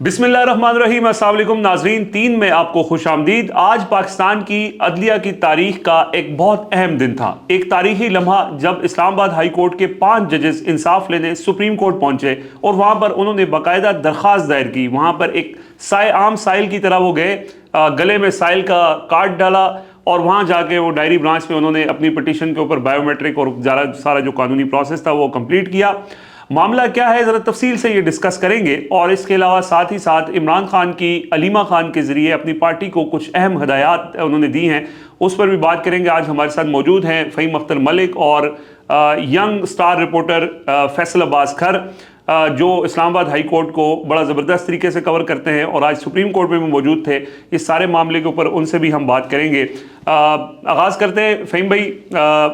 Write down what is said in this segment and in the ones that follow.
बिस्मिल्लाहिर्रहमानिर्रहीम। अस्सलाम वालेकुम नाजरीन, 3 में आपको खुश आमदीद। आज पाकिस्तान की अदलिया की तारीख का एक बहुत अहम दिन था, एक तारीखी लम्हा जब इस्लामाबाद हाई कोर्ट के 5 जजेस इंसाफ लेने सुप्रीम कोर्ट पहुंचे और वहां पर उन्होंने बाकायदा दरख्वास्त दायर की। वहां पर एक आम साइल की तरह वो गए, गले में साइल का कार्ड डाला और वहां जाके वो डायरी ब्रांच में उन्होंने अपनी पिटीशन के ऊपर बायोमेट्रिक और सारा जो कानूनी प्रोसेस था वो कंप्लीट किया। मामला क्या है ज़रा तफसील से ये डिस्कस करेंगे और इसके अलावा साथ ही साथ इमरान खान की अलीमा खान के ज़रिए अपनी पार्टी को कुछ अहम हदायत उन्होंने दी हैं, उस पर भी बात करेंगे। आज हमारे साथ मौजूद हैं फ़हीम अख्तर मलिक और young star reporter Faisal Abbas खर, जो इस्लामाबाद हाई कोर्ट को बड़ा ज़बरदस्त तरीके से कवर करते हैं और आज सुप्रीम कोर्ट में भी मौजूद थे। इस सारे मामले के ऊपर उनसे भी हम बात करेंगे। आगाज़ करते हैं फ़हीम भाई,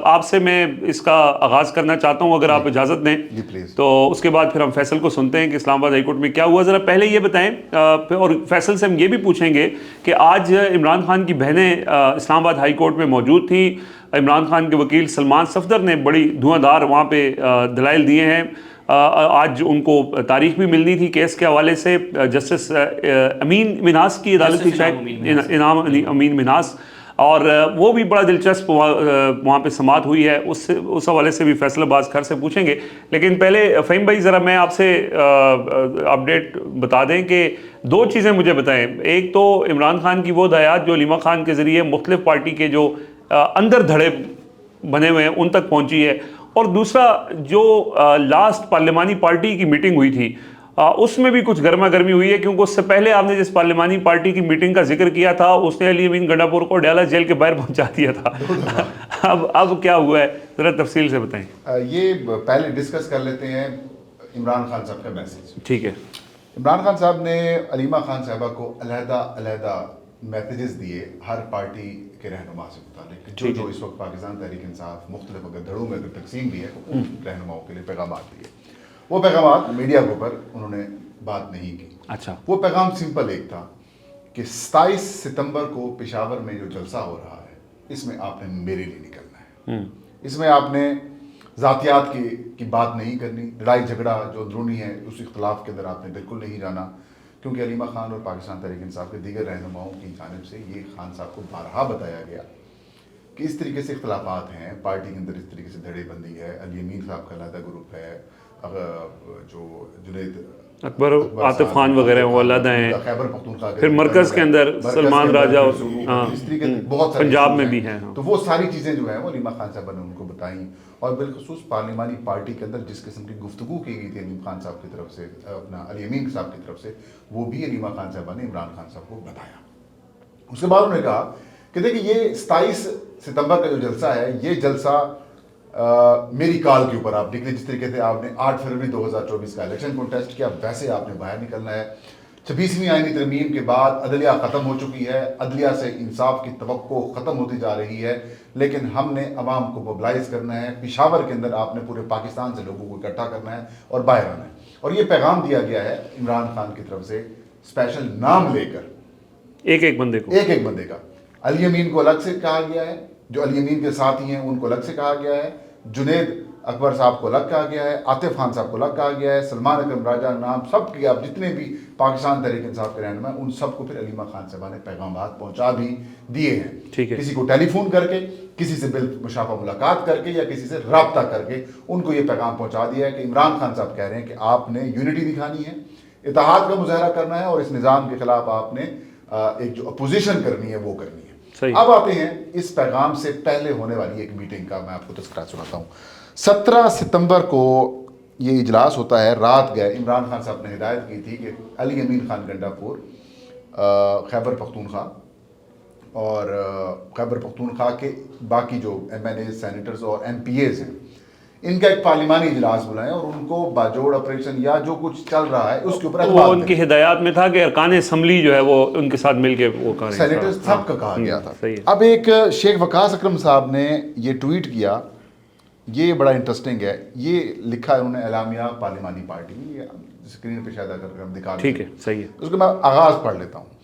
आपसे मैं इसका आगाज़ करना चाहता हूं, अगर आप इजाज़त दें तो उसके बाद फिर हम फैसल को सुनते हैं कि इस्लामाबाद हाई कोर्ट में क्या हुआ। ज़रा पहले ये बताएं और फैसल से हम ये भी पूछेंगे कि आज इमरान खान की बहनें इस्लामाबाद हाई कोर्ट में मौजूद थी। इमरान खान के वकील सलमान सफदर ने बड़ी धुआंधार वहाँ पे दलाइल दिए हैं। आज उनको तारीख भी मिलनी थी केस के हवाले से। जस्टिस अमीन मिनास की अदालत थी, शायद इनाम अमीन मिनास, और वो भी बड़ा दिलचस्प वहाँ पे समाअत हुई है। उस हवाले से भी फैसल अब्बास खर से पूछेंगे। लेकिन पहले फ़हीम भाई ज़रा मैं आपसे अपडेट बता दें कि 2 चीज़ें मुझे बताएं। एक तो इमरान खान की वो हदायत जो अलीमा खान के ज़रिए मुख्तलिफ पार्टी के जो अंदर धड़े बने हुए हैं उन तक पहुँची है, और दूसरा जो लास्ट पार्लिमानी पार्टी की मीटिंग हुई थी उसमें भी कुछ गर्मा गर्मी हुई है, क्योंकि उससे पहले आपने जिस पार्लिमानी पार्टी की मीटिंग का जिक्र किया था उसने अली अमीन गंडापुर को डाला जेल के बाहर पहुंचा दिया था। अब क्या हुआ है, ज़रा तफसील से बताएं। ये पहले डिस्कस कर लेते हैं इमरान खान साहब का मैसेज। ठीक है। इमरान खान साहब ने अलीमा खान साहबा को अलहदा मैसेजेस दिए हर पार्टी के रहनुमा से मुतालिक, जो इस वक्त पाकिस्तान तहरीक इंसाफ मुख्तलिफ अगर धड़ों में अगर तकसीम भी है उन रहनुमाओं के लिए पैगाम दिए। वो पैगाम मीडिया के ऊपर उन्होंने बात नहीं की। अच्छा। वो पैगाम सिंपल एक था कि 27 सितंबर को पेशावर में जो जलसा हो रहा है इसमें आपने मेरे लिए निकलना है। इसमें आपने ज़ातियात की बात नहीं करनी, लड़ाई झगड़ा जो अंदरूनी है उस इख्तलाफ के अंदर आपने बिल्कुल नहीं जाना, क्योंकि अलीमा खान और पाकिस्तान तहरीक इंसाफ के दीगर रहनुमाओं की जानिब से ये खान साहब को बारहा बताया गया कि इस तरीके से इख्तलाफात हैं पार्टी के अंदर, इस तरीके से धड़ेबंदी है। अली अमीन साहब का अलहदा ग्रुप है, जो जुनैद अकबर आतिफ खान वगैरह वो अलग हैं, खैबर पख्तूनख्वा फिर मरकज़ के अंदर सलमान राजा और इस तरीके बहुत पंजाब में भी हैं। तो वो सारी चीज़ें जो है वो अलीमा खान साहब ने उनको बताई, और बिलखुसूस पार्लिमानी पार्टी के अंदर जिस किस्म की गुफ्तगू की गई थी अलीम खान साहब की तरफ से, अपना अली अमीन साहब की तरफ से, वो भी अलीमा खान साहब ने इमरान खान साहब को बताया। उसके बाद उन्होंने कहा कि देखिए ये 27 सितंबर का जो जलसा है ये जलसा मेरी कॉल के ऊपर आप निकले। जिस तरीके से आपने 8 फरवरी 2024 का इलेक्शन कॉन्टेस्ट किया वैसे आपने बाहर निकलना है। 26वीं आईनी तरमीम के बाद अदलिया ख़त्म हो चुकी है, अदलिया से इंसाफ की तवक्को ख़त्म होती जा रही है, लेकिन हमने अवाम को मोबलाइज करना है। पेशावर के अंदर आपने पूरे पाकिस्तान से लोगों को इकट्ठा करना है और बाहर आना है। और ये पैगाम दिया गया है इमरान खान की तरफ से, स्पेशल नाम लेकर एक एक बंदे का। अली अमीन को अलग से कहा गया है, जो अली अमीन के साथी हैं उनको अलग से कहा गया है, जुनैद अकबर साहब को अलग कहा गया है, आतिफ खान साहब को अलग कहा गया है, सलमान अकरम राजा नाम सब की आप जितने भी पाकिस्तान तहरीक इंसाफ के रहनुमा उन सबको फिर अलीमा खान साहबा ने पैगाम पहुंचा भी दिए हैं। ठीक है। किसी को टेलीफोन करके, किसी से बिल मुशाफा मुलाकात करके या किसी से रब्ता करके उनको ये पैगाम पहुंचा दिया है कि इमरान खान साहब कह रहे हैं कि आपने यूनिटी दिखानी है, इत्तेहाद का मुजाहरा करना है और इस निज़ाम के खिलाफ आपने एक जो अपोजिशन करनी है वो करनी है। अब आते हैं इस पैगाम से पहले होने वाली एक मीटिंग का मैं आपको तज़किरा सुनाता हूँ। 17 सितंबर को ये इजलास होता है। रात गए इमरान खान साहब ने हिदायत की थी कि अली अमीन खान गंडापुर, खैबर पख्तूनख्वा और खैबर पख्तूनख्वा के बाकी जो MNA सेनेटर्स और MPAs हैं इनका एक पार्लिमानी इजलास बुलाएं और उनको बाजोड़ ऑपरेशन या जो कुछ चल रहा है उसके ऊपर वो उनकी हिदायत में था कि अरकान असम्बली जो है वो उनके साथ मिलके वो करें, सेनेटर्स सबका कहा गया था। अब एक शेख वकास अकरम साहब ने ये ट्वीट किया, ये बड़ा इंटरेस्टिंग है। ये लिखा है उन्होंने एलामिया पार्लिमानी पार्टी में, स्क्रीन पे शायद अगर हम दिखा, ठीक है, सही है। उसको मैं आगाज पढ़ लेता हूँ।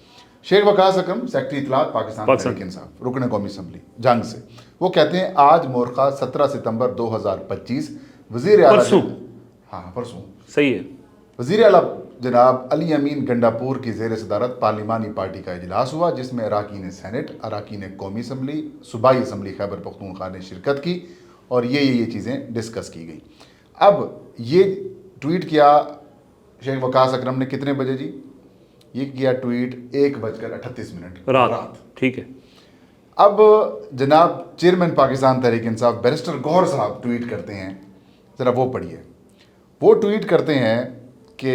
शेख वकास अकरम, सेक्रेटरी इत्तलात पाकिस्तान तहरीक इंसाफ, रुकन कौमी असम्बली जंग से, वो कहते हैं आज मोरखा 17 सितंबर 2025 वज़ीर आला, परसों, हाँ परसों, सही है, वज़ीर आला जनाब अली अमीन गंडापुर की ज़ेर सदारत पार्लिमानी पार्टी का इजलास हुआ, जिसमें अरकान सेनेट, अरकान कौमी असम्बली, सूबाई असम्बली खैबर पख्तूनख्वा ने शिरकत की और ये चीज़ें डिस्कस की गई। अब ये ट्वीट किया शेख वकास अकरम ने कितने बजे जी? ये किया ट्वीट 1:38 रात। ठीक है। अब जनाब चेयरमैन पाकिस्तान तहरीक इंसाफ बैरिस्टर गौहर साहब ट्वीट करते हैं, ज़रा वो पढ़िए। वो ट्वीट करते हैं कि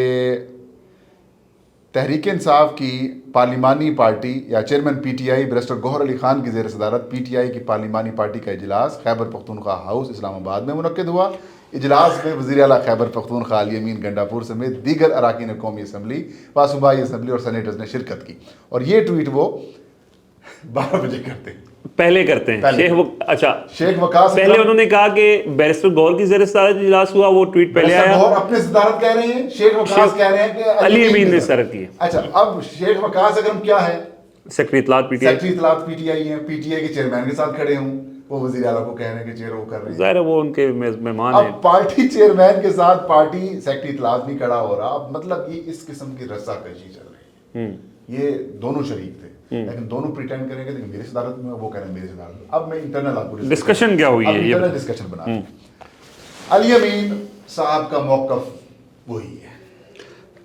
तहरीक इंसाफ की पार्लिमानी पार्टी या chairman PTI barrister Gohar Ali Khan की ज़ेर सदारत पीटीआई की पार्लिमानी पार्टी का इजलास खैबर पख्तूनख्वा हाउस इस्लामाबाद में मुनक्किद हुआ। इजलास में वज़ीर आला खैबर पख्तूनख्वा अली अमीन गंडापुर समेत दीगर अरकान कौमी असम्बली व सूबाई असम्बली और सेनेटर्स ने शिरकत की। और ये ट्वीट वो 12 बजे करते हैं, पहले करते हैं। शेख वकास पहले उन्होंने कहा कि बैरिस्टर गौहर की ज़ेर सदारत इजलास हुआ, वो ट्वीट पहले आया। गौहर अपने सदारत कह रहे हैं, शेख वकास कह रहे हैं कि अली अमीन ने सदारत की है। अच्छा, अब शेख वकास अकरम क्या है? सेक्रेटरी इत्तलात पीटीआई है, पीटीआई के चेयरमैन के साथ खड़े हूँ, वो वज़ीर आला को कह रहे हैं कि चेयर वो कर रहे हैं। ज़ाहिर है वो उनके मेहमान हैं। अब पार्टी चेयरमैन के साथ पार्टी सेक्रेटरी इत्तलात नहीं खड़ा हो रहा। अब मतलब ये इस किस्म की रस्साकशी चल रही है। ये दोनों शरीक थे, लेकिन दोनों प्रिटेंड करेंगे कि मेरी सदारत में, वो कह रहे हैं मेरी सदारत में। अब मैं इंटरनल आपको डिस्कशन क्या हुई है, इंटरनल डिस्कशन बना। अली अमीन साहब का मौक़िफ़ वही है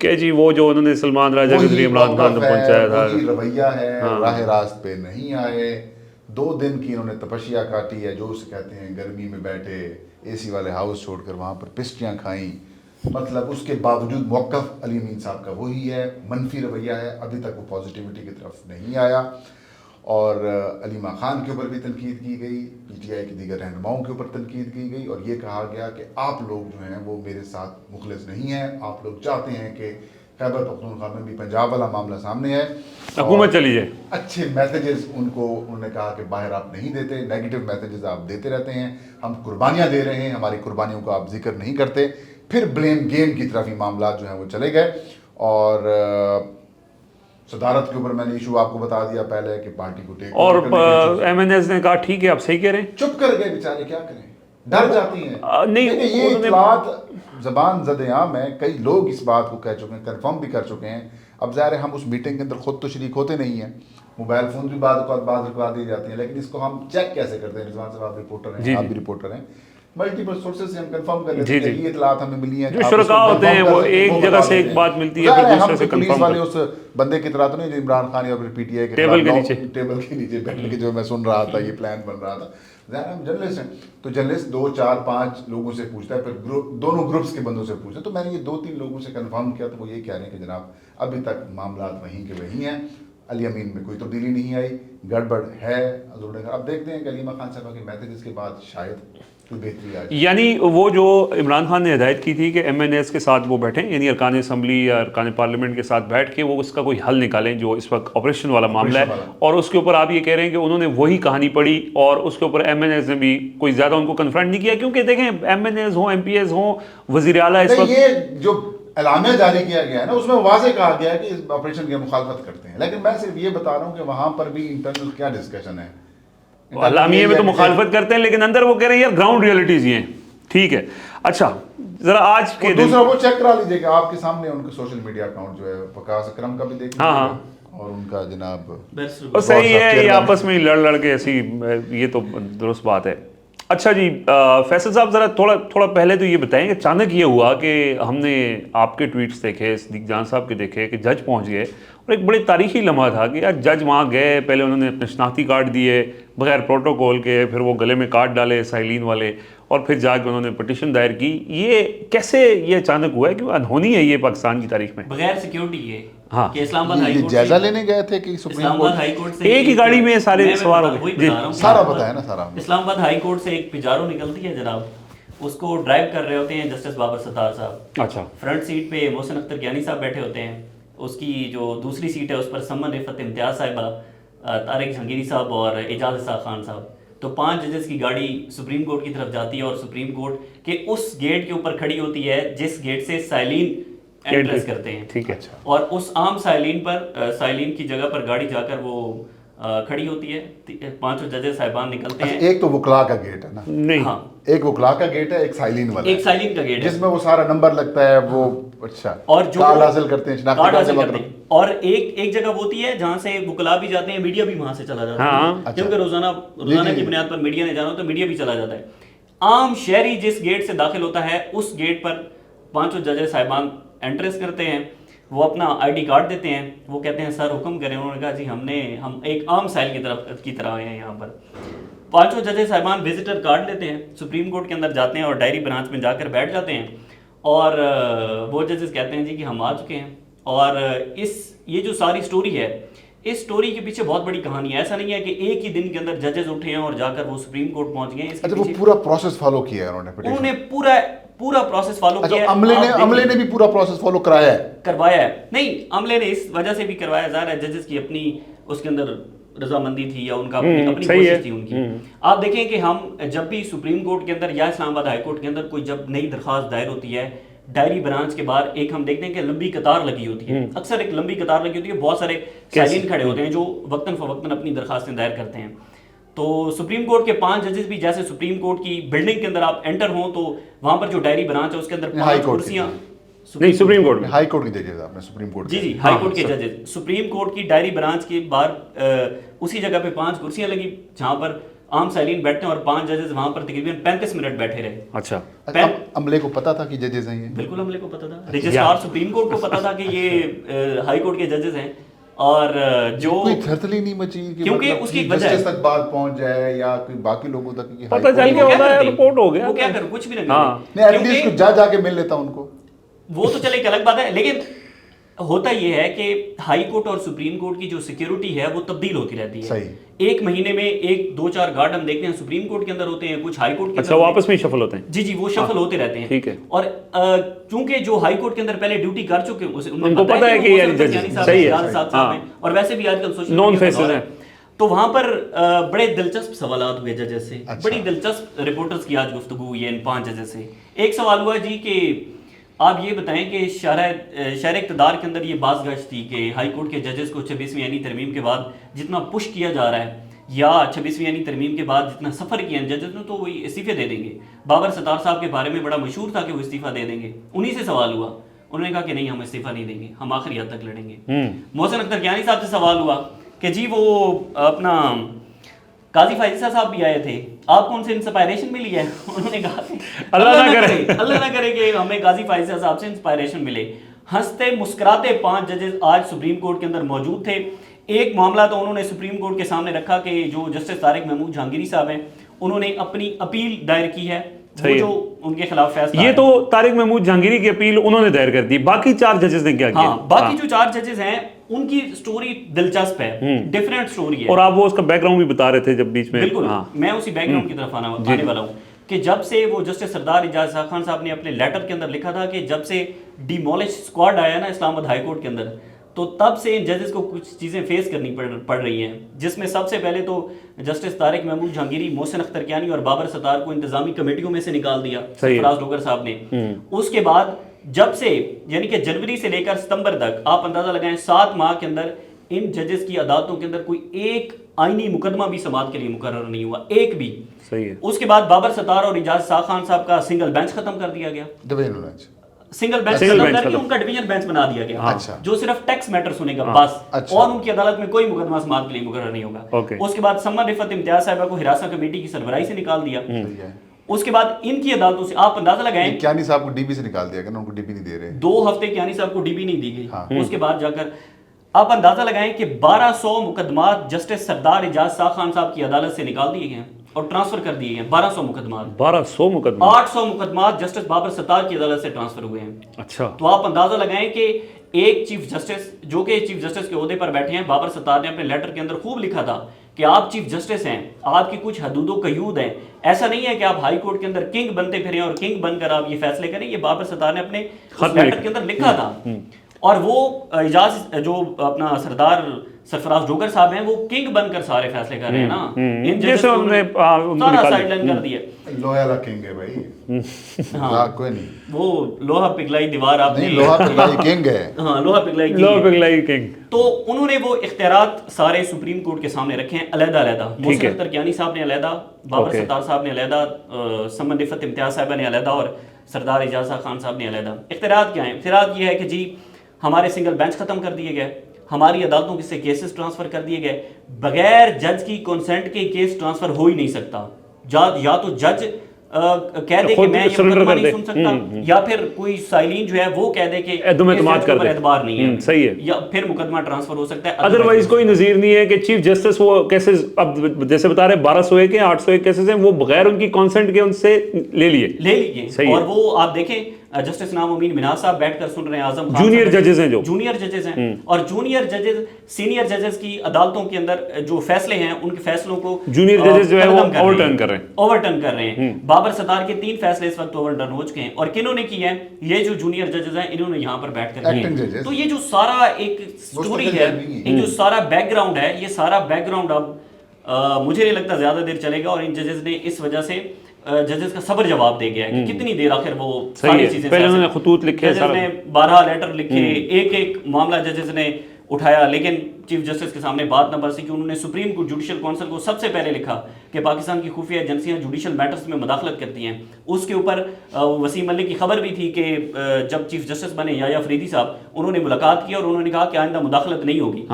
कि जी वो जो उन्होंने सलमान राजा के जरिए इमरान खान को पहुंचाया था, वही रवैया है। राह रास्त पे नहीं आए। 2 दिन की इन्होंने तपस्या काटी है, जो उसे कहते हैं गर्मी में बैठे एसी वाले हाउस छोड़कर वहाँ पर पेस्ट्रियाँ खाई। मतलब उसके बावजूद मौक़िफ़ अली अमीन साहब का वही है, मनफी रवैया है। अभी तक वो पॉजिटिविटी की तरफ नहीं आया। और अलीमा खान के ऊपर भी तनकीद की गई, पीटीआई के दीगर रहनुमाओं के ऊपर तनकीद की गई और ये कहा गया कि आप लोग जो हैं वो मेरे साथ मुखलिस नहीं हैं। आप लोग चाहते हैं कि खैबर पख्तूनख्वा में भी पंजाब वाला मामला सामने है, हुकूमत चली जाए। अच्छे मैसेजेस उन्होंने कहा कि बाहर आप नहीं देते, नेगेटिव मैसेजेस आप देते रहते हैं। हम कुर्बानियाँ दे रहे हैं, हमारी कुर्बानियों का आप जिक्र नहीं करते। फिर ब्लेम गेम की तरफ ही मामला जो है वो चले गए। और सदारत के ऊपर मैंने इशू आपको बता दिया पहले कि पार्टी को टेक और एमएनएस ने कहा ठीक है आप सही कह रहे हैं, चुप कर गए बेचारे, क्या करें, डर जाती हैं। नहीं, ये इत्तलात ज़बान ज़द-ए-आम है, कई लोग इस बात को कह चुके हैं, कंफर्म भी कर चुके हैं। अब ज़ाहिर है हम उस मीटिंग के अंदर खुद तो शरीक होते नहीं हैं, मोबाइल फ़ोन भी बाद रुकवा दी जाती हैं, लेकिन इसको हम चेक कैसे करते हैं? रिजवान साहब आप रिपोर्टर हैं, आप भी रिपोर्टर हैं, मल्टीपल सोर्सेज से हम कंफर्म कर लेते हैं कि ये इत्तलात हमें मिली है। जो शुरका होते हैं वो एक जगह से एक बात मिलती है, फिर दूसरे से कंफर्म वाले उस बंदे की तरह तो नहीं जो इमरान खान या फिर पीटीआई के टेबल के नीचे बैठ के जो मैं सुन रहा था, ये प्लान बन रहा था। हम जर्नलिस्ट हैं तो जर्नलिस्ट 2, 4, 5 लोगों से पूछता है, फिर दोनों ग्रुप्स के बंदों से पूछता है। तो मैंने ये 2-3 लोगों से कंफर्म किया तो वो ये कह रहे हैं कि जनाब अभी तक मामला वहीं के वहीं हैं, अली अमीन में कोई तब्दीली नहीं आई, गड़बड़ है। अब देखते हैं कि अलीमा खान साहबा के मैसेज के बाद शायद कोई बेहतरी आ जाए। यानी वो जो इमरान खान ने हिदायत की थी कि एमएनएस के साथ वो बैठें, यानी अरकान असम्बली या अरकान पार्लियामेंट के साथ बैठ के वो उसका कोई हल निकालें जो इस वक्त ऑपरेशन वाला मामला है। और उसके ऊपर आप ये कह रहे हैं कि उन्होंने वही कहानी पढ़ी और उसके ऊपर एमएनएस ने भी कोई ज़्यादा उनको कन्फ्रंट नहीं किया, क्योंकि देखें एमएनएस हो, एमपीएस हो, वज़ीर आला इस वक्त ये जो एलामिया जारी किया गया है ना, उसमें वाज़े कहा गया है कि इस ऑपरेशन की मुखालफत करते हैं। लेकिन मैं सिर्फ ये बता रहा हूँ कि वहाँ पर भी इंटरनल क्या डिस्कशन है। अलामिया में तो मुखालफत करते हैं, लेकिन अंदर वो कह रहे हैं यार ग्राउंड रियलिटीज ये हैं। ठीक है, अच्छा जरा आज के दूसरा वो चेक करा लीजिएगा, आपके सामने उनका सोशल मीडिया अकाउंट जो है वकास अकरम का भी देख लीजिएगा। हाँ। और उनका जनाब और सही है, ये आपस में लड़ के ऐसी, ये तो दुरुस्त बात है। अच्छा जी फैसल साहब, ज़रा थोड़ा पहले तो ये बताएं कि अचानक ये हुआ कि हमने आपके ट्वीट्स देखे, सिद्दीक जान साहब के देखे कि जज पहुंच गए और एक बड़े तारीखी लम्हा था कि यार जज वहाँ गए, पहले उन्होंने अपने शनाख्ती कार्ड दिए बगैर प्रोटोकॉल के, फिर वो गले में कार्ड डाले साइलिन वाले और फिर जाके उन्होंने पिटीशन दायर की। ये कैसे ये अचानक हुआ है, कि अनहोनी है ये पाकिस्तान की तारीख में? बगैर सिक्योरिटी ये हाँ, कि इस्लामाबाद हाई कोर्ट जायजा लेने गए थे कि सुप्रीम कोर्ट से एक ही गाड़ी में सारे सवार हो गए। सारा पता है ना, सारा इस्लामाबाद हाई कोर्ट से एक पिजारो निकलती है जनाब, उसको ड्राइव कर रहे होते हैं जस्टिस बाबर सत्तार साहब। अच्छा। फ्रंट सीट पे मोहसिन अख्तर ज्ञानी साहब बैठे होते हैं, उसकी जो दूसरी सीट है उस पर समन रिफत इम्तियाज साहिबा, तारिक जहांगीरी साहब और एजाज इसाक खान साहब। तो 5 जजेस की गाड़ी सुप्रीम कोर्ट की तरफ जाती है और सुप्रीम कोर्ट के उस गेट के ऊपर खड़ी होती है जिस गेट से साइलिन एंट्रेंस करते हैं। ठीक है। और उस आम साइलिन की जगह पर गाड़ी जाकर वो کھڑی ہوتی ہے، پانچوں ججز صاحبان نکلتے ہیں. ایک تو وکلا کا گیٹ ہے نا، نہیں ہاں ایک وکلا کا گیٹ ہے، ایک سائلین والا ایک سائلین کا گیٹ ہے جس میں وہ سارا نمبر لگتا ہے، وہ اچھا اور جو کارڈ حاصل کرتے ہیں، شناختی کارڈ کارڈ حاصل جمع کرتے کرتے ہیں. اور ایک جگہ وہ ہوتی ہے جہاں سے وکلا بھی جاتے ہیں، میڈیا بھی وہاں سے چلا جاتا ہاں. ہے، کیونکہ روزانہ کی بنیاد پر میڈیا نے جانا ہوتا ہے، میڈیا بھی چلا جاتا ہے. عام شہری جس گیٹ سے داخل ہوتا ہے اس گیٹ پر پانچوں ججز صاحبان انٹریس کرتے ہیں، وہ اپنا آئی ڈی کارڈ دیتے ہیں، وہ کہتے ہیں سر حکم کریں. انہوں نے کہا جی ہم ایک عام سائل کی طرح آئے ہیں یہاں پر. پانچوں ججز صاحبان وزٹر کارڈ لیتے ہیں، سپریم کورٹ کے اندر جاتے ہیں اور ڈائری برانچ میں جا کر بیٹھ جاتے ہیں، اور وہ ججز کہتے ہیں جی کہ ہم آ چکے ہیں. اور یہ جو ساری سٹوری ہے، اس سٹوری کے پیچھے بہت بڑی کہانی ہے. ایسا نہیں ہے کہ ایک ہی دن کے اندر ججز اٹھے ہیں اور جا کر وہ سپریم کورٹ پہنچ گئے. اچھا وہ پورا پروسیس فالو کیا ہے انہوں نے پورا پروسیس فالو کیا ہے. عملے نے بھی پورا پروسیس فالو کروایا ہے. نہیں، عملے نے اس وجہ سے بھی کروایا، ظاہر ہے ججز کی اپنی اس کے اندر رضامندی تھی یا ان کا اپنی کوشش تھی ان کی. آپ دیکھیں کہ ہم جب بھی سپریم کورٹ کے اندر یا اسلام آباد ہائی کورٹ کے اندر کوئی جب نئی درخواست دائر ہوتی ہے، ڈائری برانچ کے بعد ایک ہم دیکھتے ہیں کہ لمبی قطار لگی ہوتی ہے. اکثر ایک لمبی قطار لگی ہوتی ہے، بہت سارے سائلین کھڑے ہوتے ہیں جو وقتاً فوقتاً اپنی درخواستیں دائر کرتے ہیں. تو سپریم کورٹ کے 5 ججز بھی جیسے سپریم کورٹ کی بلڈنگ کے اندر آپ انٹر ہوں تو وہاں پر جو ڈائری برانچ ہے اس کے اندر 5 کرسیاں، نہیں سپریم کورٹ میں، ہائی کورٹ کی ججز آپ نے سپریم کورٹ جی ہائی کورٹ کے ججز سپریم کورٹ کی ڈائری برانچ کے باہر اسی جگہ پہ 5 کرسیاں لگی جہاں پر عام سائلین بیٹھتے ہیں، اور 5 ججز وہاں پر تقریباً 35 منٹ بیٹھے رہے. اچھا عملے کو پتا تھا کہ ججز ہیں یہ؟ بالکل عملے کو پتا تھا، رجسٹرار سپریم کورٹ کو پتا تھا کہ یہ ہائی کورٹ کے ججز ہیں. اور جو کوئی تھرتلی نہیں مچی کیونکہ اس کی وجہ جسٹس تک بات پہنچ جائے یا کوئی باقی لوگوں تک کہ پتہ چل گیا ہوتا ہے، رپورٹ ہو گیا، وہ کیا کر کچھ بھی نہ نہیں، ایٹ لیسٹ کچھ جا کے مل لیتا ان کو. وہ تو چلے ایک الگ بات ہے، لیکن ہوتا یہ ہے کہ ہائی کورٹ اور سپریم کورٹ کی جو سیکیورٹی ہے وہ تبدیل ہوتی رہتی ہے. صحیح. ایک مہینے میں 1-2-4 گارڈ ہم دیکھتے ہیں سپریم کورٹ کے اندر ہوتے ہیں، کچھ ہائی کورٹ کے اچھا وہ آپس میں شفل ہوتے ہیں. جی وہ شفل ہوتے رہتے ہیں. ٹھیک ہے. اور چونکہ جو ہائی کورٹ کے اندر پہلے ڈیوٹی کر چکے ہیں ان کو پتہ ہے کہ یہ جج صحیح ہے، اور ویسے بھی آج کل سوشل نون فیسز ہیں، تو وہاں پر بڑے دلچسپ سوالات ہوئے ججز سے. بڑی دلچسپ رپورٹرز کی آج گفتگو ہوئی ہے ان 5 ججز سے. ایک سوال ہوا جی کہ آپ یہ بتائیں کہ شہر اقتدار کے اندر یہ باز گشت تھی کہ ہائی کورٹ کے ججز کو 26ویں آئینی ترمیم کے بعد جتنا پش کیا جا رہا ہے یا 26ویں آئینی ترمیم کے بعد جتنا سفر کیا ہے ججز نے تو وہ استعفے دے دیں گے. بابر ستار صاحب کے بارے میں بڑا مشہور تھا کہ وہ استعفیٰ دے دیں گے. انہی سے سوال ہوا، انہوں نے کہا کہ نہیں ہم استعفیٰ نہیں دیں گے، ہم آخری حد تک لڑیں گے. محسن اختر کیانی صاحب سے سوال ہوا کہ جی وہ اپنا قاضی فائزہ صاحب بھی آئے تھے، آپ کو ان سے انسپائریشن ملی ہے؟ انہوں نے کہا کہ اللہ نہ کرے کہ ہمیں قاضی فائزہ صاحب سے انسپائریشن ملے. ہنستے مسکراتے 5 ججز آج سپریم کورٹ کے اندر موجود تھے. ایک معاملہ تو انہوں نے سپریم کورٹ کے سامنے رکھا کہ جو جسٹس طارق محمود جہانگیری صاحب ہیں انہوں نے اپنی اپیل دائر کی ہے، وہ جو ان کے خلاف فیصلہ یہ تو طارق محمود جہانگیری کی اپیل انہوں نے دائر کر دی. باقی 4 ججز نے کیا کیا؟ ہاں باقی جو 4 ججز ہیں ان کی سٹوری دلچسپ ہے، ڈیفرنٹ سٹوری ہے. اور آپ وہ اس کا بیک گراؤنڈ بھی بتا رہے تھے جب بیچ میں. بالکل میں اسی بیک گراؤنڈ کی طرف آنے والا ہوں کہ جب سے وہ جسٹس سردار اعجاز خان صاحب نے اپنے لیٹر کے اندر لکھا تھا کہ جب سے ڈیمولش اسکواڈ آیا نا اسلام آباد ہائی کورٹ کے اندر تو تب سے ان ججز کو کچھ چیزیں فیس کرنی پڑ رہی ہیں، جس میں سب سے پہلے تو جسٹس طارق محمود جہانگیری، محسن اختر کیانی اور بابر ستار کو انتظامی کمیٹیوں میں سے نکال دیا فراز ڈوگر صاحب نے. اس کے بعد جب سے یعنی کہ جنوری سے لے کر ستمبر تک آپ اندازہ لگائیں 7 ماہ کے اندر ان ججز کی عدالتوں کے اندر کوئی ایک آئینی مقدمہ بھی سماعت کے لیے مقرر نہیں ہوا، ایک بھی. صحیح ہے. اس کے بعد بابر ستار اور اعجاز خان صاحب کا سنگل بینچ ختم کر دیا گیا، سنگل بینچ ختم کر کے ان کا ڈویژن بینچ بنا دیا گیا جو صرف ٹیکس میٹر سنے گا بس، اور ان کی عدالت میں کوئی مقدمہ سماعت کے لیے مقرر نہیں ہوگا. اس کے بعد سمر رفت امتیاز صاحبہ کو ہراساں کمیٹی کی سربراہی سے نکال دیا. اس کے بعد ان کی عدالتوں سے آپ اندازہ لگائیں کیانی صاحب کو ڈی بی سے نکال دیا گیا، ان کو ڈی بی نہیں دے رہے 2 ہفتے کیانی صاحب کو ڈی بی نہیں دی گئی. اس کے بعد جا کر آپ اندازہ لگائیں کہ 1200 مقدمات جسٹس سردار اعجاز خان صاحب کی عدالت سے نکال دیے گئے ہیں اور ٹرانسفر کر دیے گئے. 1200 مقدمات 800 مقدمات جسٹس بابر ستار کی عدالت سے ٹرانسفر ہوئے ہیں. اچھا تو آپ اندازہ لگائیں کہ ایک چیف جسٹس جو کہ چیف جسٹس کے عہدے پر بیٹھے ہیں، بابر ستار نے اپنے لیٹر کے اندر خوب لکھا تھا کہ آپ چیف جسٹس ہیں، آپ کی کچھ حدود و قیود ہیں، ایسا نہیں ہے کہ آپ ہائی کورٹ کے اندر کنگ بنتے پھریں اور کنگ بن کر آپ یہ فیصلے کریں. یہ بابر ستار نے اپنے لیٹر کے اندر لکھا تھا. اور وہ اعجاز جو اپنا سردار सरफराज जोगर साहब हैं, वो किंग बनकर सारे फैसले कर रहे हैं ना। इन जजेस जैसे को उन्होंने उनको सारा निकाल साइडलाइन कर दिया। लोहा रखेंगे भाई, मजाक कोई नहीं, वो लोहा पिघलाई दीवार आपने, नहीं लोहा पिघलाई किंग है। हाँ लोहा पिघलाई लो king है। पिघलाई किंग। तो उन्होंने वो इख्तियारात सारे सुप्रीम कोर्ट के सामने रखे हैं अलहदा अलहदा। मोहसिन अख्तर कियानी साहब ने अलहदा, बाबर Okay. सत्तार साहब ने अलहदा, समन रिफत इम्तियाज साहिबा ने अलहदा और सरदार इजाज़ा खान साहब ने अलहदा। इख्तियारात क्या हैं? इख्तियारात ये है कि जी हमारे सिंगल बेंच ख़त्म कर दिए गए, हमारी अदालतों से केसेस ट्रांसफ़र कर दिए गए, बगैर जज की कंसेंट के केस ट्रांसफ़र हो ही नहीं सकता। या तो जज कह दे कि मैं ये मुकदमा नहीं सुन सकता, या फिर कोई साइलिन जो है वो कह दे कि एदम एतमाद कर दे, एतबार नहीं है, सही है, या फिर मुकदमा ट्रांसफर हो सकता है। अदरवाइज कोई नजीर नहीं है कि चीफ जस्टिस वो केसेस, अब जैसे बता रहे 1201 के 801 केसेस हैं, वो बगैर उनकी कंसेंट के उनसे ले लिए। सही और है। वो आप देखें जस्टिस नाम अमीन मिनाज साहब बैठकर सुन रहे हैं, आजम खान जूनियर साहब जजेस हैं जो जूनियर जजेस हैं, और जूनियर जजेस सीनियर जजेस की अदालतों के अंदर जो फैसले हैं उनके फैसलों को जूनियर जजेस जो है वो ओवरटर्न कर रहे हैं। बाबर सत्तार के 3 फैसले इस वक्त ओवरटर्न हो चुके हैं, और किन्होंने किए हैं? ये जो जूनियर जजेस हैं इन्होंने यहाँ पर बैठकर Acting किए। judges। तो ये जो सारा एक स्टोरी है, एक जो सारा बैकग्राउंड है, ये सारा बैकग्राउंड अब मुझे नहीं लगता ज्यादा देर चलेगा, और इन जजेस ने इस वजह से जजेस का सबर जवाब दे गया है कि कितनी देर आखिर वो सारी चीजें, पहले उन्होंने खतूत लिखे, जजेस ने 12 लेटर लिखे, एक मामला जजेस ने उठाया, लेकिन चीफ जस्टिस के सामने बात न बरसी कि उन्होंने सुप्रीम कोर्ट जुडिशल काउंसिल को सबसे पहले लिखा कि पाकिस्तान की खुफिया एजेंसियां जुडिशल मैटर्स में मुदाखलत करती हैं। उसके ऊपर वसीम मलिक की खबर भी थी कि जब चीफ जस्टिस बने याया फरीदी साहब, उन्होंने मुलाकात की और उन्होंने कहा कि आइंदा मुदाखलत नहीं होगी।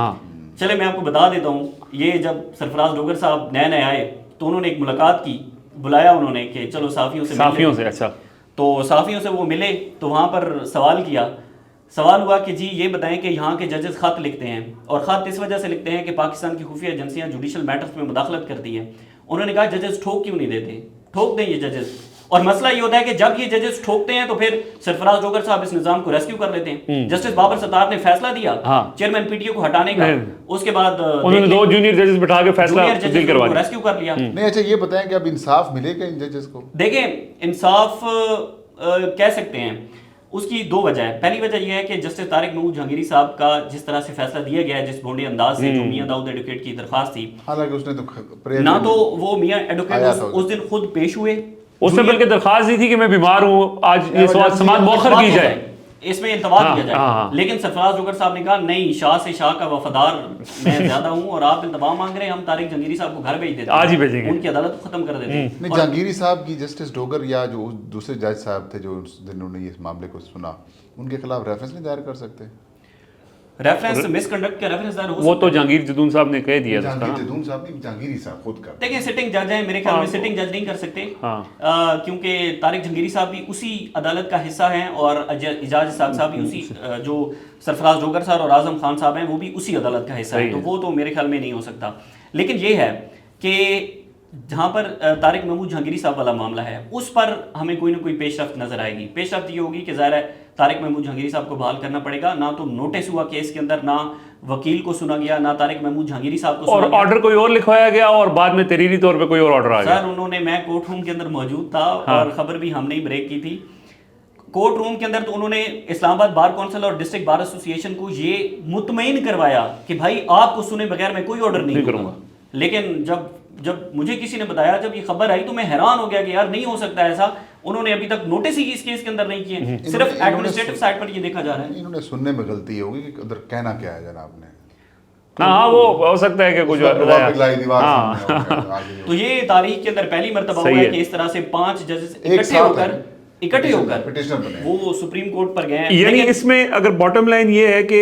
चले मैं आपको बता देता हूँ, ये जब सरफराज डोगर साहब नए नए आए तो उन्होंने एक मुलाकात की, बुलाया उन्होंने कि चलो साफ़ियों से अच्छा, तो साफ़ियों से वो मिले तो वहाँ पर सवाल हुआ कि जी ये बताएं कि यहाँ के जजेस खत लिखते हैं, और ख़त इस वजह से लिखते हैं कि पाकिस्तान की खुफिया एजेंसियाँ जुडिशल मैटर्स में मुदाखलत करती हैं। उन्होंने कहा जजेस ठोक क्यों नहीं देते, ठोक दें ये जजेस। और मसला ये होता है कि जब ये जजेस ठोकते हैं तो फिर सरफराज डोगर साहब इस निजाम को रेस्क्यू कर लेते हैं। जस्टिस बाबर सत्तार ने फैसला दिया चेयरमैन पीटीओ को हटाने का, उसके बाद उन्होंने 2 जूनियर जजेस बिठा के फैसला रेस्क्यू कर लिया। नहीं अच्छा ये बताएं कि अब इंसाफ मिलेगा इन जजेस को? देखें इंसाफ कह सकते हैं, उसकी 2 वजह है। पहली वजह यह है कि जस्टिस तारिक महमूद जहांगीरी साहब का जिस तरह से फैसला दिया गया है, जिस भोंडे अंदाज से, जो मियां दाऊद एडवोकेट की दरख्वास्त थी, हालांकि उसने तो ना तो वो मियां एडवोकेट उस दिन खुद पेश हुए, उसने बल्कि दरख्वास्त दी थी कि मैं बीमार हूँ, आज ये समाअत मौखर की जाए, इसमें इंतबाह किया जाए। लेकिन सरफराज डोगर साहब ने कहा नहीं, शाह से शाह का वफादार मैं ज्यादा हूँ, और आप इंतबाह मांग रहे हैं, हम तारिक जहांगीरी साहब को घर भेज देते, आज ही भेजेंगे, उनकी अदालत को खत्म कर देते हैं। नहीं जहांगीरी साहब की जस्टिस डोगर या जो दूसरे जज साहब थे जो जिन्होंने ये मामले को सुना, उनके खिलाफ रेफरेंस नहीं दायर कर सकते? रेफरेंस मिसकंडक्ट का रेफरेंस दायर हो वो तो जहांगीर जदून साहब ने कह दिया था। जदून साहब नहीं, जहांगीरी साहब खुद कर। देखिए सिटिंग जज है, मेरे ख्याल में सिटिंग जज नहीं कर सकते, क्योंकि तारिक जहांगीरी साहब भी उसी अदालत का हिस्सा हैं, और इजाज इसाक साहब भी उसी, जो सरफराज डोगर साहब और आजम खान साहब हैं वो भी उसी अदालत का हिस्सा है, तो वो तो मेरे ख्याल में नहीं हो सकता। लेकिन ये है कि जहाँ पर तारिक महमूद जहांगीरी साहब वाला मामला है, उस पर हमें कोई ना कोई पेशरफ्त नजर आएगी। पेशरफ्त ये होगी कि ज़ाहिर है तारिक महमूद जहांगीरी साहब को बहाल करना पड़ेगा, ना तो नोटिस हुआ केस के अंदर, ना वकील को सुना गया, ना तारिक महमूद जहांगीरी साहब को, और ऑर्डर कोई और लिखवाया गया, और बाद में तहरीरी तौर पे कोई और ऑर्डर आ गया। सर उन्होंने, मैं कोर्ट रूम के अंदर मौजूद था, और खबर भी हमने ही ब्रेक की थी कोर्ट रूम के अंदर, तो उन्होंने इस्लामाबाद बार काउंसिल और डिस्ट्रिक्ट बार एसोसिएशन को ये मुतमईन करवाया कि भाई आपको सुने बगैर मैं कोई ऑर्डर नहीं करूंगा। लेकिन जब मुझे किसी ने बताया, जब ये खबर आई, तो मैं हैरान हो गया कि यार नहीं हो सकता ऐसा। उन्होंने अभी तक नोटिस ही इस केस के अंदर नहीं किए, सिर्फ एडमिनिस्ट्रेटिव साइड पर ये देखा जा रहा है। इन्होंने सुनने में गलती होगी कि उधर कहना क्या है जनाब ने। हाँ वो हो सकता है कि कुछ तो ये तारीख के अंदर पहली मर्तबा हुआ है कि इस तरह से 5 जजेस इकट्ठे होकर वो सुप्रीम कोर्ट पर गए। यानी इसमें अगर बॉटम लाइन ये है कि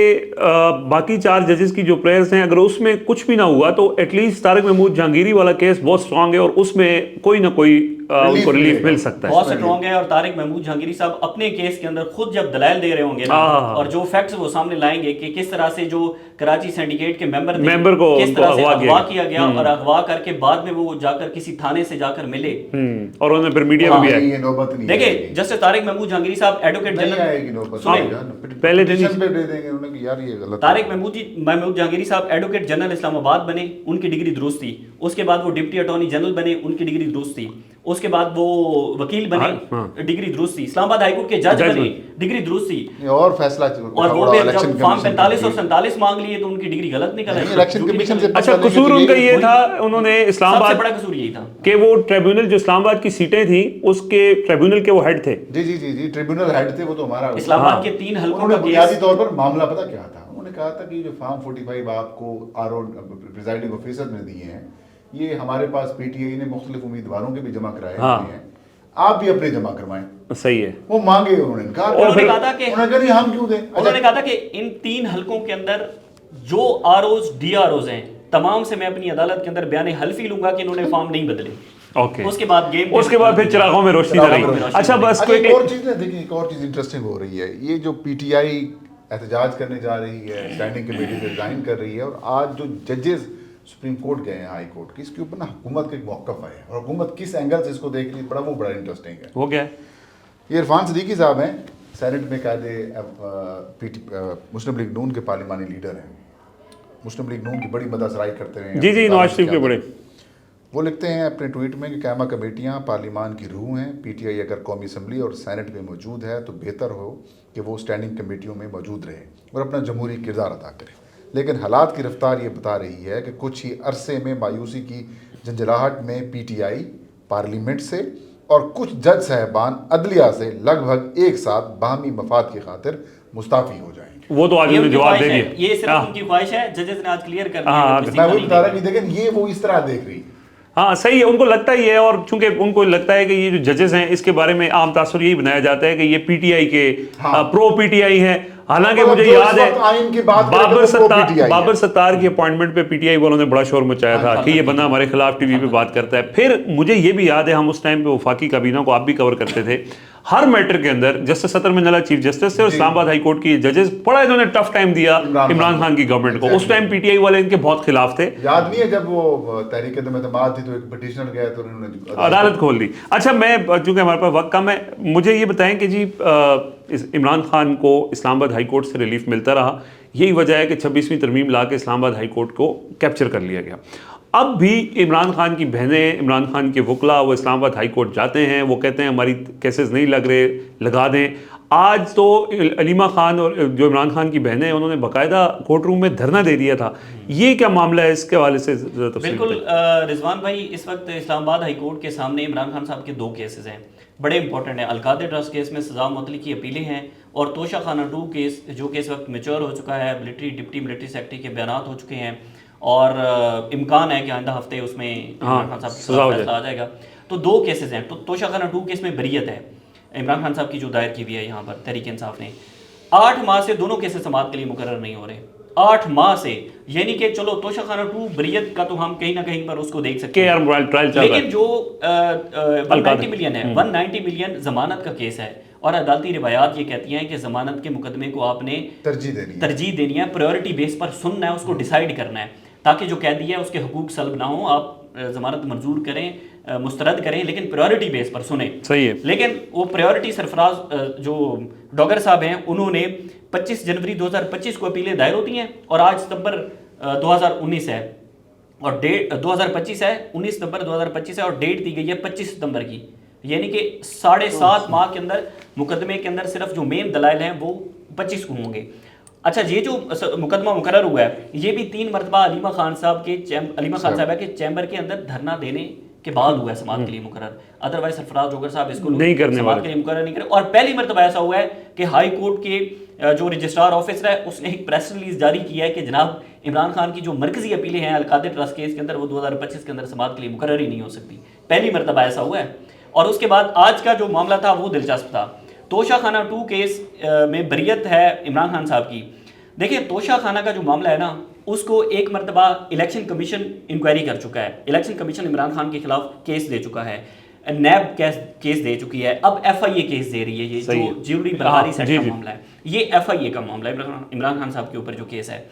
बाकी 4 जजेस की जो प्रेयर्स हैं, अगर उसमें कुछ भी ना हुआ तो एटलीस्ट तारिक महमूद जहांगीरी वाला केस बहुत स्ट्रांग है, और उसमें कोई ना कोई उनको रिलीफ मिल सकता है, बहुत स्ट्रांग है। और तारिक महमूद जहांगीरी साहब अपने केस के अंदर खुद जब दलाइल दे रहे होंगे ना, और जो फैक्ट्स वो सामने लाएंगे कि किस तरह से जो कराची सिंडिकेट के मेंबर को किस तरह से अगवा किया गया, और अगवा करके बाद में वो जाकर किसी थाने से जाकर मिले, और उन्होंने फिर मीडिया में भी आया। देखिए जस्टिस तारिक महमूद जहांगीरी साहब एडवोकेट जनरल, पहले दिन तारिक महमूद जहांगीरी साहब एडवोकेट जनरल इस्लामाबाद बने, उनकी डिग्री दुरुस्त थी। उसके बाद वो डिप्टी अटॉर्नी जनरल बने, उनकी डिग्री दुरुस्त थी। اس کے بعد وہ وکیل بنے ڈگری درست تھی، اسلام آباد ہائی کورٹ کے جج بنے ڈگری درست تھی، اور فیصلہ اور وہ پھر جب فارم 45 اور 47 مانگ لیے تو ان کی ڈگری غلط نکل آئی۔ الیکشن کمیشن سے اچھا قصور ان کا یہ تھا، انہوں نے اسلام سب سے آباد بڑا قصور یہی تھا کہ وہ ٹریبیونل جو اسلام آباد کی سیٹیں تھیں اس کے ٹریبیونل کے وہ ہیڈ تھے۔ جی ٹریبیونل ہیڈ تھے وہ تو ہمارا اسلام آباد کے 3 حلقوں انہوں نے کا بنیادی کیس، طور پر معاملہ پتہ کیا تھا، انہوں نے کہا تھا کہ جو فارم 45 آپ کو پریزائڈنگ آفیسر نے دیے ہیں یہ ہمارے پاس پی ٹی آئی نے مختلف امیدواروں کے بھی جمع کرائے ہوئے ہیں، آپ بھی اپنے جمع کروائیں۔ صحیح ہے، وہ مانگے انہوں نے کہا، انہوں نے کہا تھا کہ نہیں ہم کیوں دیں، انہوں نے کہا تھا کہ ان 3 حلقوں کے اندر جو R Os D R Os ہیں تمام سے میں اپنی عدالت کے اندر بیان حلفی لوں گا کہ انہوں نے فارم نہیں بدلے۔ اوکے، اس کے بعد گیم، اس کے بعد پھر چراغوں میں روشنی ڈلی۔ اچھا بس ایک اور چیز دیکھیں، ایک اور چیز انٹرسٹنگ ہو رہی ہے، یہ جو پی ٹی آئی احتجاج کرنے جا رہی ہے، اسٹینڈنگ کمیٹی سے ریزائن کر رہی ہے، اور آج جو ججز سپریم کورٹ گئے ہیں ہائی کورٹ کی، اس کے اوپر نا حکومت کا ایک موقف ہے، اور حکومت کس اینگل سے اس کو دیکھ رہی ہے، وہ بڑا انٹرسٹنگ ہے۔ وہ کیا ہے؟ یہ عرفان صدیقی صاحب ہیں، سینٹ میں قائد مسلم لیگ نون کے پارلیمانی لیڈر ہیں، مسلم لیگ نون کی بڑی مدد سرائی کرتے ہیں۔ جی نواز شریف کے بڑے، وہ لکھتے ہیں اپنے ٹویٹ میں کہ قائمہ کمیٹیاں پارلیمان کی روح ہیں، پی ٹی آئی اگر قومی اسمبلی اور سینٹ میں موجود ہے تو بہتر ہو کہ وہ اسٹینڈنگ کمیٹیوں میں موجود رہے اور اپنا جمہوری کردار ادا کرے، لیکن حالات کی رفتار یہ بتا رہی ہے کہ کچھ ہی عرصے میں مایوسی کی جھنجھلاہٹ میں پی ٹی آئی پارلیمنٹ سے اور کچھ جج صاحبان عدلیہ سے لگ بھگ ایک ساتھ باہمی مفاد کی خاطر مستعفی ہو جائیں گے۔ وہ تو آج انہوں نے جواب دے دیا، یہ صرف ان کی خواہش ہے، ججز نے آج کلیئر کر دیا۔ میں وہی بتا رہا کہ دیکھیں یہ وہ اس طرح دیکھ رہی ہے۔ ہاں صحیح ہے، ان کو لگتا ہی ہے، اور چونکہ ان کو لگتا ہے کہ یہ جو ججز ہیں اس کے بارے میں عام تاثر یہی بنایا جاتا ہے کہ یہ پی ٹی آئی کے پرو پی ٹی آئی ہیں، حالانکہ مجھے یاد ہے بابر ستار کی اپوائنٹمنٹ پہ پی ٹی آئی والوں نے بڑا شور مچایا تھا کہ یہ بندہ ہمارے خلاف ٹی وی پہ بات کرتا ہے۔ پھر مجھے یہ بھی یاد ہے ہم اس ٹائم پہ وفاقی کابینہ کو آپ بھی کور کرتے تھے، ہر میٹر کے اندر جسٹس سطر منڈلا چیف جسٹس تھے اور اسلام آباد ہائی کورٹ کی ججز، بڑا انہوں نے ٹف ٹائم دیا عمران خان کی گورنمنٹ کو۔ اس ٹائم پی ٹی آئی والے ان کے بہت خلاف تھے، یاد نہیں ہے جب وہ تحریک عدم اعتماد تھی تو ایک پٹیشنر گیا تو انہوں نے عدالت کھول دی۔ اچھا میں چونکہ ہمارے پاس وقت کم ہے، مجھے یہ بتائیں کہ جی عمران خان کو اسلام آباد ہائی کورٹ سے ریلیف ملتا رہا، یہی وجہ ہے کہ 26ویں ترمیم لا کے اسلام آباد ہائی کورٹ کو کیپچر کر لیا گیا۔ اب بھی عمران خان کی بہنیں، عمران خان کے وکلا، وہ اسلام آباد ہائی کورٹ جاتے ہیں، وہ کہتے ہیں ہماری کیسز نہیں لگ رہے، لگا دیں۔ آج تو علیمہ خان اور جو عمران خان کی بہنیں، انہوں نے باقاعدہ کورٹ روم میں دھرنا دے دیا تھا، یہ کیا معاملہ ہے؟ اس کے حوالے سے بالکل رضوان بھائی، اس وقت اسلام آباد ہائی کورٹ کے سامنے عمران خان صاحب کے 2 کیسز ہیں، بڑے امپورٹنٹ ہیں۔ القادر ٹرسٹ کیس میں سزا معطلی کی اپیلیں ہیں، اور توشہ خانہ 2 کیس جو کہ اس وقت میچور ہو چکا ہے، ڈپٹی ملٹری سیکرٹری کے بیانات ہو چکے ہیں، اور امکان ہے کہ آئندہ ہفتے اس میں عمران خان صاحب کی فیصلہ آ جائے گا۔ تو 2 کیسز ہیں، تو توشہ خانہ 2 کیس میں بریت ہے عمران خان صاحب کی جو دائر کی ہوئی ہے یہاں پر تحریک انصاف نے۔ 8 ماہ سے دونوں کیسز سماعت کے لیے مقرر نہیں ہو رہے، 8 ماہ سے، یعنی کہ چلو توشہ خانہ 2 بریت کا تو ہم کہیں نہ کہیں پر اس کو دیکھ سکتے ہیں، لیکن جو 190 ملین ہے، 190 ملین ضمانت کا کیس ہے، اور عدالتی روایات یہ کہتی ہیں کہ ضمانت کے مقدمے کو آپ نے ترجیح دینی ہے، پریورٹی بیس پر سننا ہے، اس کو ڈیسائیڈ کرنا ہے، تاکہ جو قیدی ہے اس کے حقوق سلب نہ ہوں، آپ ضمانت منظور کریں، مسترد کریں، لیکن پریورٹی بیس پر سنیں۔ صحیح ہے، لیکن وہ پریورٹی سرفراز جو ڈاگر صاحب ہیں، انہوں نے 25 جنوری 2025 کو اپیلیں دائر ہوتی ہیں، اور آج ستمبر 2019 ہے، اور ڈیٹ 2025 ہے، 19 ستمبر 2025 ہے، اور ڈیٹ دی گئی ہے 25 ستمبر کی، یعنی کہ 7.5 ماہ کے اندر مقدمے کے اندر صرف جو مین دلائل ہیں وہ 25 کو ہوں گے۔ اچھا، یہ جو مقدمہ مقرر ہوا ہے یہ بھی 3 مرتبہ علیمہ خان صاحبہ کے چیمبر کے اندر دھرنا دینے کے بعد ہوا ہے سماعت کے لیے مقرر، ادروائز سرفراز ڈوگر صاحب اس کو نہیں کرنے سماعت کے لیے مقرر نہیں کرے۔ اور پہلی مرتبہ ایسا ہوا ہے کہ ہائی کورٹ کے جو رجسٹرار آفیسر ہے اس نے ایک پریس ریلیز جاری کیا ہے کہ جناب عمران خان کی جو مرکزی اپیلیں ہیں القادر ٹرسٹ کیس کے اندر، وہ 2025 کے اندر سماعت کے لیے مقرر ہی نہیں ہو سکتی، پہلی مرتبہ ایسا ہوا ہے۔ اور اس کے بعد آج کا جو معاملہ تھا وہ دلچسپ تھا، توشہ خانہ 2 کیس میں بریت ہے عمران خان صاحب کی۔ دیکھیں توشہ خانہ کا جو معاملہ ہے نا، اس کو ایک مرتبہ الیکشن کمیشن انکوائری کر چکا ہے، الیکشن کمیشن عمران خان کے خلاف کیس دے چکا ہے، نیب کیس دے چکی ہے، اب ایف آئی اے کیس دے رہی ہے، یہ جو جیوری برہاری سیٹ کا معاملہ ہے، یہ ایف آئی اے کا معاملہ ہے عمران خان صاحب کے اوپر جو کیس ہے۔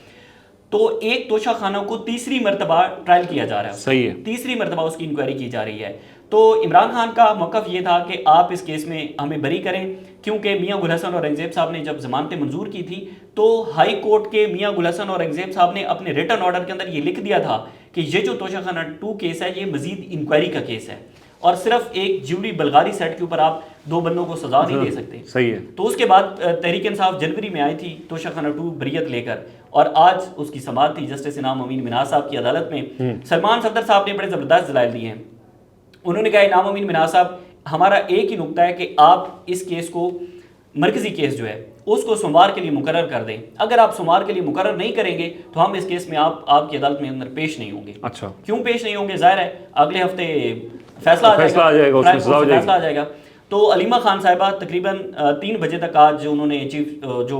تو ایک توشہ خانہ کو 3ری مرتبہ ٹرائل کیا جا رہا ہے، صحیح ہے، 3ری مرتبہ اس کی انکوائری کی جا رہی ہے۔ تو عمران خان کا موقف یہ تھا کہ آپ اس کیس میں ہمیں بری کریں، کیونکہ میاں گل حسن اور اورنگزیب صاحب نے جب ضمانتیں منظور کی تھی تو ہائی کورٹ کے میاں گل حسن اور اورنگزیب صاحب نے اپنے ریٹن آرڈر کے اندر یہ لکھ دیا تھا کہ یہ جو توشہ خانہ 2 کیس ہے یہ مزید انکوائری کا کیس ہے، اور صرف ایک جیوری بلغاری سیٹ کے اوپر آپ 2 بندوں کو سزا نہیں دے سکتے. صحیح ہے. تو اس کے بعد تحریک انصاف جنوری میں آئی تھی توشہ خانہ 2 بریت لے کر, اور آج اس کی سماعت تھی جسٹس انعام امین منہاج صاحب کی عدالت میں. سلمان صفدر صاحب نے بڑے زبردست دلائل دیے ہیں. انہوں نے کہا انعام امین منہاج صاحب ہمارا ایک ہی نقطہ ہے کہ آپ اس کیس کو, مرکزی کیس جو ہے اس کو سوموار کے لیے مقرر کر دیں. اگر آپ سوموار کے لیے مقرر نہیں کریں گے تو ہم اس کیس میں آپ کی عدالت میں اندر پیش نہیں ہوں گے. اچھا, کیوں پیش نہیں ہوں گے؟ ظاہر ہے اگلے ہفتے فیصلہ آ جائے گا, فیصلہ آ جائے گا. تو علیمہ خان صاحبہ تقریباً 3 بجے تک آج انہوں نے جو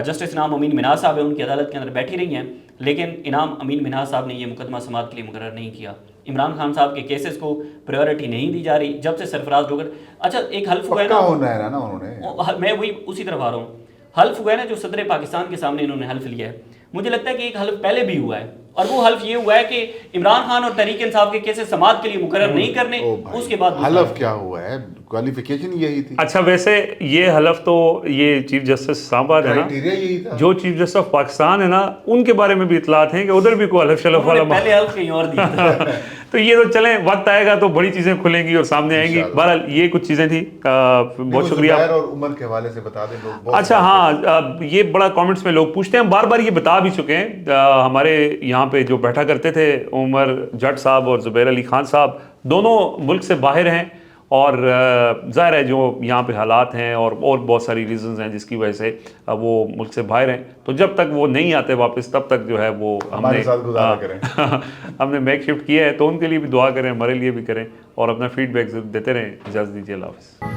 جسٹس انعام امین منہاج صاحب ہیں ان کی عدالت کے اندر بیٹھی رہی ہیں, لیکن انعام امین منہاج صاحب نے یہ مقدمہ سماعت کے لیے مقرر نہیں کیا. عمران خان صاحب کے کیسز کو پریورٹی نہیں دی جا رہی جب سے سرفراز ڈوگر. اچھا ایک حلف ہوا ہے نا, میں وہی اسی طرف آ رہا ہوں. حلف ہوا ہے نا جو صدر پاکستان کے سامنے انہوں نے حلف لیا ہے, مجھے لگتا ہے کہ ایک حلف پہلے بھی ہوا ہے, اور وہ حلف یہ ہوا ہے کہ عمران خان اور تحریک انصاف کے کیسز سماعت کے لیے مقرر نہیں کرنے. اس کے بعد حلف کیا ہوا ہے, کوالیفیکیشن یہی تھی. اچھا ویسے یہ حلف تو یہ چیف جسٹس اسلام آباد ہے نا, جو چیف جسٹس آف پاکستان ہے نا, ان کے بارے میں بھی اطلاعات ہیں کہ ادھر بھی کوئی حلف شلف والا پہلے حلف کہیں اور دیا. تو یہ تو چلیں, وقت آئے گا تو بڑی چیزیں کھلیں گی اور سامنے آئیں گی. بہرحال یہ کچھ چیزیں تھیں. بہت شکریہ. اور عمر کے حوالے سے بتا دیں لوگ. اچھا ہاں, یہ بڑا کامنٹس میں لوگ پوچھتے ہیں, بار بار یہ بتا بھی چکے ہیں. ہمارے یہاں پہ جو بیٹھا کرتے تھے عمر جٹ صاحب اور زبیر علی خان صاحب, دونوں ملک سے باہر ہیں, اور ظاہر ہے جو یہاں پہ حالات ہیں اور بہت ساری ریزنز ہیں جس کی وجہ سے وہ ملک سے باہر ہیں. تو جب تک وہ نہیں آتے واپس تب تک جو ہے وہ ہم نے میک شفٹ کیا ہے. تو ان کے لیے بھی دعا کریں, ہمارے لیے بھی کریں, اور اپنا فیڈ بیک دیتے رہیں. اجازت دیجیے, اللہ حافظ.